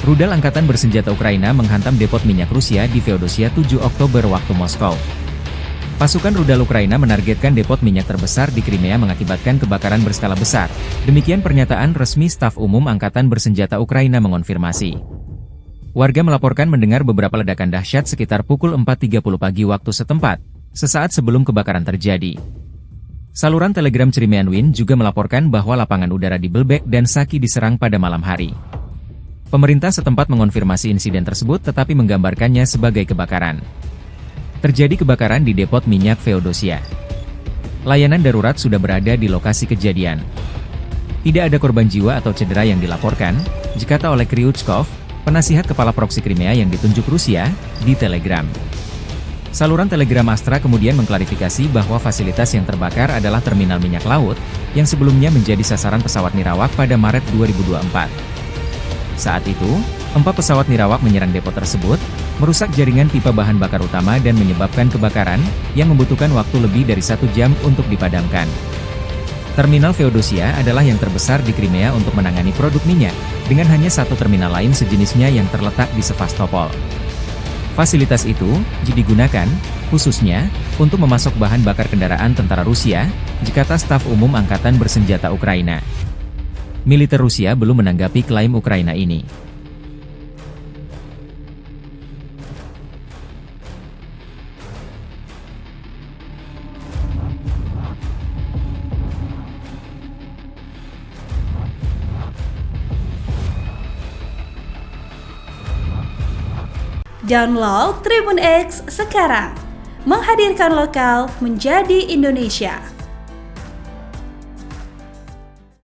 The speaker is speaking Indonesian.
Rudal Angkatan Bersenjata Ukraina menghantam depot minyak Rusia di Feodosia 7 Oktober waktu Moskow. Pasukan rudal Ukraina menargetkan depot minyak terbesar di Crimea mengakibatkan kebakaran berskala besar. Demikian pernyataan resmi Staf Umum Angkatan Bersenjata Ukraina mengonfirmasi. Warga melaporkan mendengar beberapa ledakan dahsyat sekitar pukul 4.30 pagi waktu setempat, sesaat sebelum kebakaran terjadi. Saluran Telegram Crimean Wind juga melaporkan bahwa lapangan udara di Belbek dan Saki diserang pada malam hari. Pemerintah setempat mengonfirmasi insiden tersebut tetapi menggambarkannya sebagai kebakaran. Terjadi kebakaran di depot minyak Feodosia. Layanan darurat sudah berada di lokasi kejadian. Tidak ada korban jiwa atau cedera yang dilaporkan, dikata oleh Kryuchkov, penasihat kepala proksi Crimea yang ditunjuk Rusia, di Telegram. Saluran Telegram Astra kemudian mengklarifikasi bahwa fasilitas yang terbakar adalah terminal minyak laut, yang sebelumnya menjadi sasaran pesawat nirawak pada Maret 2024. Saat itu, 4 pesawat nirawak menyerang depo tersebut, merusak jaringan pipa bahan bakar utama dan menyebabkan kebakaran, yang membutuhkan waktu lebih dari 1 jam untuk dipadamkan. Terminal Feodosia adalah yang terbesar di Crimea untuk menangani produk minyak, dengan hanya satu terminal lain sejenisnya yang terletak di Sevastopol. Fasilitas itu digunakan, khususnya, untuk memasok bahan bakar kendaraan tentara Rusia, dikata Staf Umum Angkatan Bersenjata Ukraina. Militer Rusia belum menanggapi klaim Ukraina ini. Download Tribun X sekarang, menghadirkan lokal menjadi Indonesia.